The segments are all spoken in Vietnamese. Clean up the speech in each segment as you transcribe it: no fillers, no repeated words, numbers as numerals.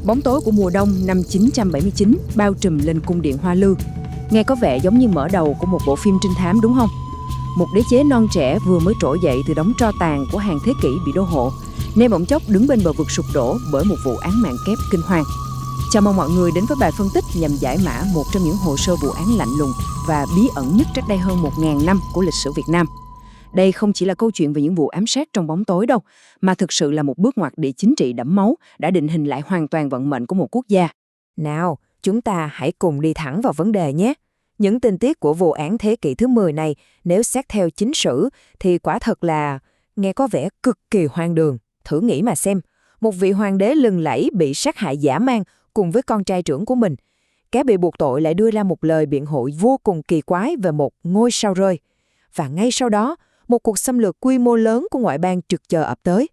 Bóng tối của mùa đông năm 979 bao trùm lên cung điện Hoa Lư. Nghe có vẻ giống như mở đầu của một bộ phim trinh thám đúng không? Một đế chế non trẻ vừa mới trỗi dậy từ đống tro tàn của hàng thế kỷ bị đô hộ, nên bỗng chốc đứng bên bờ vực sụp đổ bởi một vụ án mạng kép kinh hoàng. Chào mừng mọi người đến với bài phân tích nhằm giải mã một trong những hồ sơ vụ án lạnh lùng và bí ẩn nhất cách đây hơn 1.000 năm của lịch sử Việt Nam. Đây không chỉ là câu chuyện về những vụ ám sát trong bóng tối đâu, mà thực sự là một bước ngoặt địa chính trị đẫm máu đã định hình lại hoàn toàn vận mệnh của một quốc gia. Nào, chúng ta hãy cùng đi thẳng vào vấn đề nhé. Những tình tiết của vụ án thế kỷ thứ 10 này, nếu xét theo chính sử, thì quả thật là nghe có vẻ cực kỳ hoang đường. Thử nghĩ mà xem, một vị hoàng đế lừng lẫy bị sát hại dã man cùng với con trai trưởng của mình. Kẻ bị buộc tội lại đưa ra một lời biện hộ vô cùng kỳ quái về một ngôi sao rơi. Và ngay sau đó, một cuộc xâm lược quy mô lớn của ngoại bang trực chờ ập tới.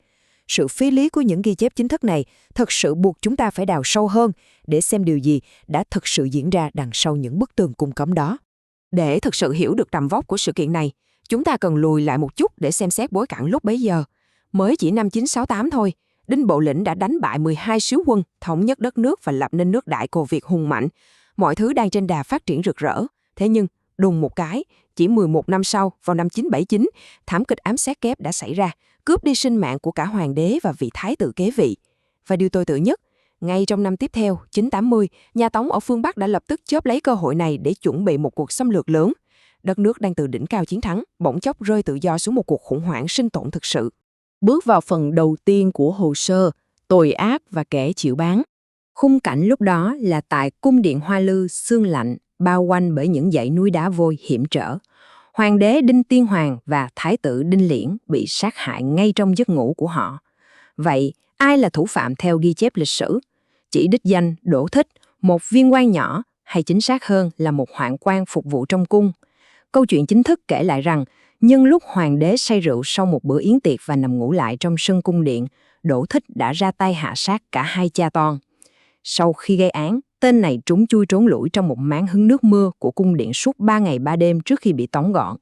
Sự phi lý của những ghi chép chính thức này thật sự buộc chúng ta phải đào sâu hơn để xem điều gì đã thực sự diễn ra đằng sau những bức tường cung cấm đó. Để thực sự hiểu được tầm vóc của sự kiện này, chúng ta cần lùi lại một chút để xem xét bối cảnh lúc bấy giờ. Mới chỉ năm 968 thôi, Đinh Bộ Lĩnh đã đánh bại 12 sứ quân, thống nhất đất nước và lập nên nước Đại Cồ Việt hùng mạnh. Mọi thứ đang trên đà phát triển rực rỡ. Thế nhưng, đùng một cái, chỉ 11 năm sau, vào năm 979, thảm kịch ám sát kép đã xảy ra, cướp đi sinh mạng của cả hoàng đế và vị thái tử kế vị. Và điều tồi tệ nhất, ngay trong năm tiếp theo, 980, nhà Tống ở phương Bắc đã lập tức chớp lấy cơ hội này để chuẩn bị một cuộc xâm lược lớn. Đất nước đang từ đỉnh cao chiến thắng, bỗng chốc rơi tự do xuống một cuộc khủng hoảng sinh tồn thực sự. Bước vào phần đầu tiên của hồ sơ, tội ác và kẻ chịu bán. Khung cảnh lúc đó là tại cung điện Hoa Lư sương lạnh, bao quanh bởi những dãy núi đá vôi hiểm trở. Hoàng đế Đinh Tiên Hoàng và thái tử Đinh Liễn bị sát hại ngay trong giấc ngủ của họ. Vậy, ai là thủ phạm theo ghi chép lịch sử? Chỉ đích danh Đỗ Thích, một viên quan nhỏ, hay chính xác hơn là một hoạn quan phục vụ trong cung. Câu chuyện chính thức kể lại rằng, nhân lúc hoàng đế say rượu sau một bữa yến tiệc và nằm ngủ lại trong sân cung điện, Đỗ Thích đã ra tay hạ sát cả hai cha con. Sau khi gây án, tên này trốn chui trốn lủi trong một máng hứng nước mưa của cung điện suốt 3 ngày 3 đêm trước khi bị tống gọn.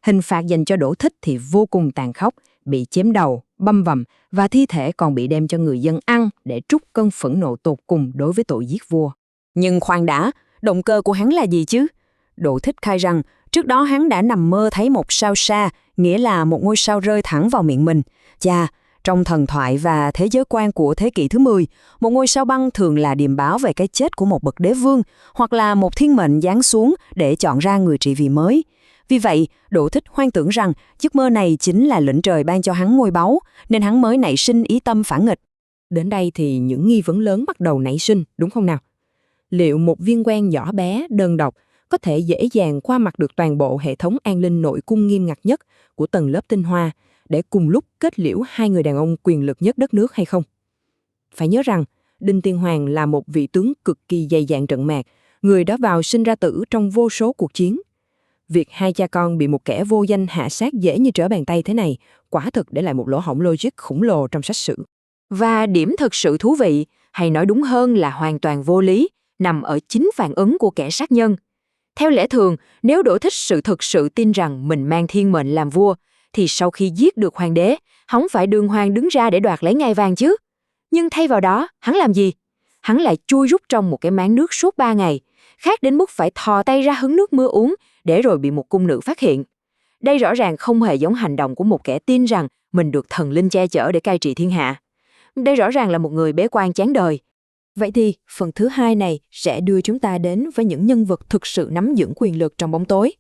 Hình phạt dành cho Đỗ Thích thì vô cùng tàn khốc, bị chém đầu, băm vằm và thi thể còn bị đem cho người dân ăn để trút cơn phẫn nộ tột cùng đối với tội giết vua. Nhưng khoan đã, động cơ của hắn là gì chứ? Đỗ Thích khai rằng trước đó hắn đã nằm mơ thấy một sao sa, nghĩa là một ngôi sao rơi thẳng vào miệng mình. Chà, trong thần thoại và thế giới quan của thế kỷ thứ 10, một ngôi sao băng thường là điềm báo về cái chết của một bậc đế vương hoặc là một thiên mệnh giáng xuống để chọn ra người trị vì mới. Vì vậy, Đỗ Thích hoang tưởng rằng giấc mơ này chính là lệnh trời ban cho hắn ngôi báu, nên hắn mới nảy sinh ý tâm phản nghịch. Đến đây thì những nghi vấn lớn bắt đầu nảy sinh, đúng không nào? Liệu một viên quan nhỏ bé, đơn độc có thể dễ dàng qua mặt được toàn bộ hệ thống an ninh nội cung nghiêm ngặt nhất của tầng lớp tinh hoa để cùng lúc kết liễu hai người đàn ông quyền lực nhất đất nước hay không? Phải nhớ rằng, Đinh Tiên Hoàng là một vị tướng cực kỳ dày dạn trận mạc, người đã vào sinh ra tử trong vô số cuộc chiến. Việc hai cha con bị một kẻ vô danh hạ sát dễ như trở bàn tay thế này, quả thực để lại một lỗ hổng logic khủng lồ trong sách sử. Và điểm thực sự thú vị, hay nói đúng hơn là hoàn toàn vô lý, nằm ở chính phản ứng của kẻ sát nhân. Theo lẽ thường, nếu Đỗ Thích thực sự tin rằng mình mang thiên mệnh làm vua, thì sau khi giết được hoàng đế, hắn phải đường hoàng đứng ra để đoạt lấy ngai vàng chứ. Nhưng thay vào đó, hắn làm gì? Hắn lại chui rút trong một cái máng nước suốt 3 ngày, khác đến mức phải thò tay ra hứng nước mưa uống, để rồi bị một cung nữ phát hiện. Đây rõ ràng không hề giống hành động của một kẻ tin rằng mình được thần linh che chở để cai trị thiên hạ. Đây rõ ràng là một người bế quan chán đời. Vậy thì, phần thứ 2 này sẽ đưa chúng ta đến với những nhân vật thực sự nắm giữ quyền lực trong bóng tối.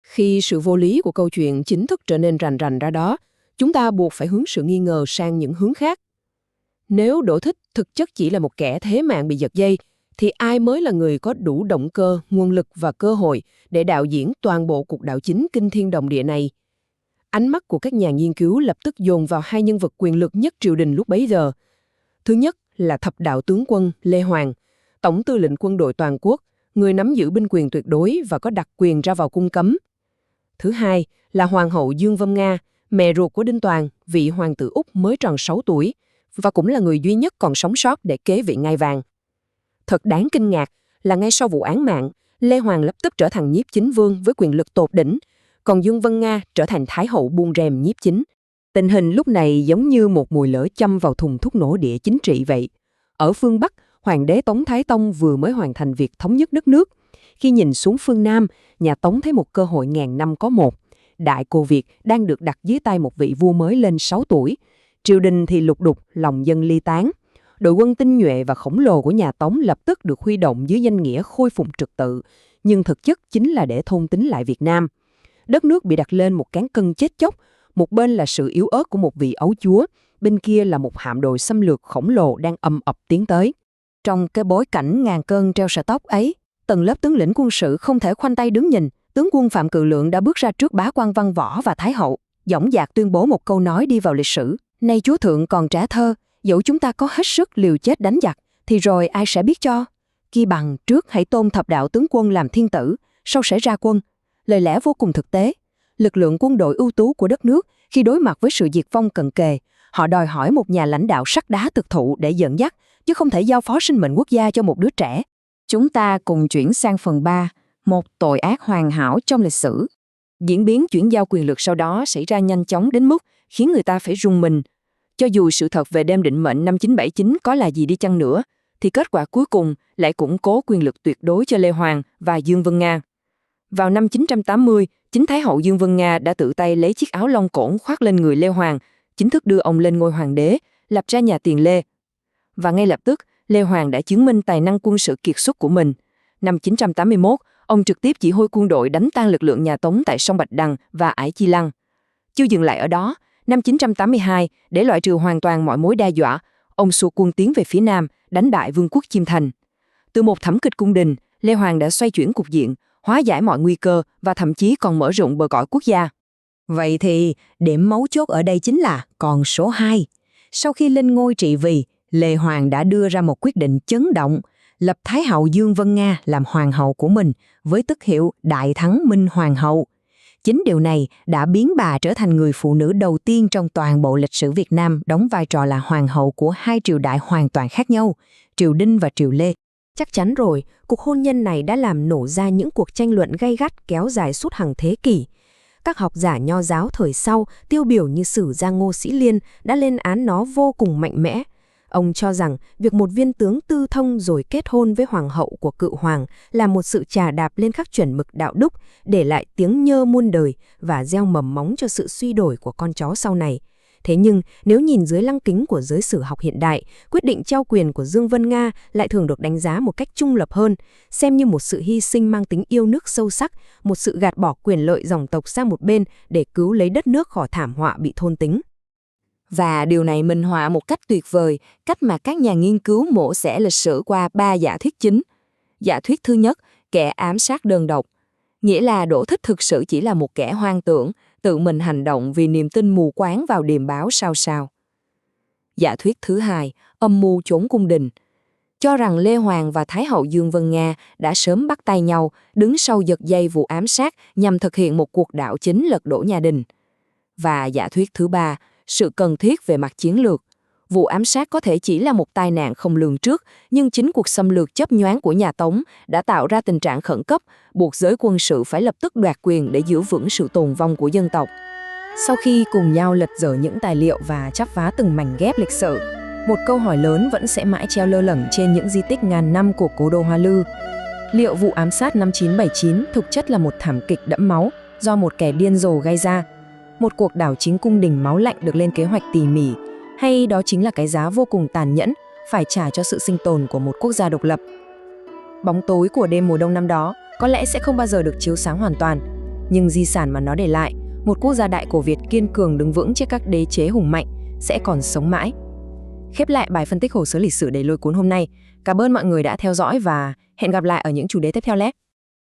Khi sự vô lý của câu chuyện chính thức trở nên rành rành ra đó, chúng ta buộc phải hướng sự nghi ngờ sang những hướng khác. Nếu Đỗ Thích thực chất chỉ là một kẻ thế mạng bị giật dây, thì ai mới là người có đủ động cơ, nguồn lực và cơ hội để đạo diễn toàn bộ cuộc đảo chính kinh thiên động địa này? Ánh mắt của các nhà nghiên cứu lập tức dồn vào hai nhân vật quyền lực nhất triều đình lúc bấy giờ. Thứ nhất là thập đạo tướng quân Lê Hoàng, tổng tư lệnh quân đội toàn quốc, người nắm giữ binh quyền tuyệt đối và có đặc quyền ra vào cung cấm. Thứ hai là Hoàng hậu Dương Vân Nga, mẹ ruột của Đinh Toàn, vị hoàng tử Úc mới tròn 6 tuổi, và cũng là người duy nhất còn sống sót để kế vị ngai vàng. Thật đáng kinh ngạc là ngay sau vụ án mạng, Lê Hoàng lập tức trở thành nhiếp chính vương với quyền lực tột đỉnh, còn Dương Vân Nga trở thành thái hậu buông rèm nhiếp chính. Tình hình lúc này giống như một mùi lửa châm vào thùng thuốc nổ địa chính trị vậy. Ở phương Bắc, Hoàng đế Tống Thái Tông vừa mới hoàn thành việc thống nhất đất nước. Khi nhìn xuống phương Nam, nhà Tống thấy một cơ hội ngàn năm có một. Đại Cồ Việt đang được đặt dưới tay một vị vua mới lên 6 tuổi. Triều đình thì lục đục, lòng dân ly tán. Đội quân tinh nhuệ và khổng lồ của nhà Tống lập tức được huy động dưới danh nghĩa khôi phục trật tự, nhưng thực chất chính là để thôn tính lại Việt Nam. Đất nước bị đặt lên một cán cân chết chóc, một bên là sự yếu ớt của một vị ấu chúa, bên kia là một hạm đội xâm lược khổng lồ đang ầm ập tiến tới. Trong cái bối cảnh ngàn cân treo sợi tóc ấy, tầng lớp tướng lĩnh quân sự không thể khoanh tay đứng nhìn. Tướng quân Phạm Cự Lượng đã bước ra trước bá quan Văn Võ và Thái hậu, dõng dạc tuyên bố một câu nói đi vào lịch sử: "Nay chúa thượng còn trẻ thơ, dẫu chúng ta có hết sức liều chết đánh giặc, thì rồi ai sẽ biết cho? Chi bằng trước hãy tôn thập đạo tướng quân làm thiên tử, sau sẽ ra quân." Lời lẽ vô cùng thực tế. Lực lượng quân đội ưu tú của đất nước khi đối mặt với sự diệt vong cận kề, họ đòi hỏi một nhà lãnh đạo sắt đá thực thụ để dẫn dắt, chứ không thể giao phó sinh mệnh quốc gia cho một đứa trẻ. Chúng ta cùng chuyển sang phần 3, một tội ác hoàn hảo trong lịch sử. Diễn biến chuyển giao quyền lực sau đó xảy ra nhanh chóng đến mức khiến người ta phải rùng mình. Cho dù sự thật về đêm định mệnh năm 979 có là gì đi chăng nữa, thì kết quả cuối cùng lại củng cố quyền lực tuyệt đối cho Lê Hoàng và Dương Vân Nga. Vào năm 980, chính Thái hậu Dương Vân Nga đã tự tay lấy chiếc áo lông cổn khoác lên người Lê Hoàng, chính thức đưa ông lên ngôi hoàng đế, lập ra nhà Tiền Lê. Và ngay lập tức, Lê Hoàng đã chứng minh tài năng quân sự kiệt xuất của mình. Năm 981, ông trực tiếp chỉ huy quân đội đánh tan lực lượng nhà Tống tại sông Bạch Đằng và Ải Chi Lăng. Chưa dừng lại ở đó, năm 982, để loại trừ hoàn toàn mọi mối đe dọa, ông xua quân tiến về phía Nam, đánh bại vương quốc Chiêm Thành. Từ một thảm kịch cung đình, Lê Hoàng đã xoay chuyển cục diện, hóa giải mọi nguy cơ và thậm chí còn mở rộng bờ cõi quốc gia. Vậy thì, điểm mấu chốt ở đây chính là con số 2. Sau khi lên ngôi trị vì, Lê Hoàng đã đưa ra một quyết định chấn động, lập Thái hậu Dương Vân Nga làm hoàng hậu của mình với tước hiệu Đại Thắng Minh Hoàng hậu. Chính điều này đã biến bà trở thành người phụ nữ đầu tiên trong toàn bộ lịch sử Việt Nam đóng vai trò là hoàng hậu của hai triều đại hoàn toàn khác nhau, triều Đinh và triều Lê. Chắc chắn rồi, cuộc hôn nhân này đã làm nổ ra những cuộc tranh luận gay gắt kéo dài suốt hàng thế kỷ. Các học giả nho giáo thời sau, tiêu biểu như sử gia Ngô Sĩ Liên, đã lên án nó vô cùng mạnh mẽ. Ông cho rằng việc một viên tướng tư thông rồi kết hôn với hoàng hậu của cựu hoàng là một sự chà đạp lên các chuẩn mực đạo đức, để lại tiếng nhơ muôn đời và gieo mầm móng cho sự suy đổi của con cháu sau này. Thế nhưng, nếu nhìn dưới lăng kính của giới sử học hiện đại, quyết định trao quyền của Dương Vân Nga lại thường được đánh giá một cách trung lập hơn, xem như một sự hy sinh mang tính yêu nước sâu sắc, một sự gạt bỏ quyền lợi dòng tộc sang một bên để cứu lấy đất nước khỏi thảm họa bị thôn tính. Và điều này minh họa một cách tuyệt vời cách mà các nhà nghiên cứu mổ xẻ lịch sử qua 3 giả thuyết chính. Giả thuyết thứ nhất, kẻ ám sát đơn độc, nghĩa là Đỗ Thích thực sự chỉ là một kẻ hoang tưởng, tự mình hành động vì niềm tin mù quáng vào điềm báo sao sao. Giả thuyết thứ hai, âm mưu trốn cung đình, cho rằng Lê Hoàng và Thái hậu Dương Vân Nga đã sớm bắt tay nhau, đứng sau giật dây vụ ám sát nhằm thực hiện một cuộc đảo chính lật đổ nhà Đình. Và giả thuyết thứ ba, sự cần thiết về mặt chiến lược. Vụ ám sát có thể chỉ là một tai nạn không lường trước, nhưng chính cuộc xâm lược chớp nhoáng của nhà Tống đã tạo ra tình trạng khẩn cấp, buộc giới quân sự phải lập tức đoạt quyền để giữ vững sự tồn vong của dân tộc. Sau khi cùng nhau lật dở những tài liệu và chắp vá từng mảnh ghép lịch sử, một câu hỏi lớn vẫn sẽ mãi treo lơ lửng trên những di tích ngàn năm của cố đô Hoa Lư. Liệu vụ ám sát năm 979 thực chất là một thảm kịch đẫm máu do một kẻ điên rồ gây ra, một cuộc đảo chính cung đình máu lạnh được lên kế hoạch tỉ mỉ, hay đó chính là cái giá vô cùng tàn nhẫn phải trả cho sự sinh tồn của một quốc gia độc lập? Bóng tối của đêm mùa đông năm đó có lẽ sẽ không bao giờ được chiếu sáng hoàn toàn, nhưng di sản mà nó để lại, một quốc gia đại cổ Việt kiên cường đứng vững trước các đế chế hùng mạnh, sẽ còn sống mãi. Khép lại bài phân tích hồ sơ lịch sử đầy lôi cuốn hôm nay, cảm ơn mọi người đã theo dõi và hẹn gặp lại ở những chủ đề tiếp theo nhé.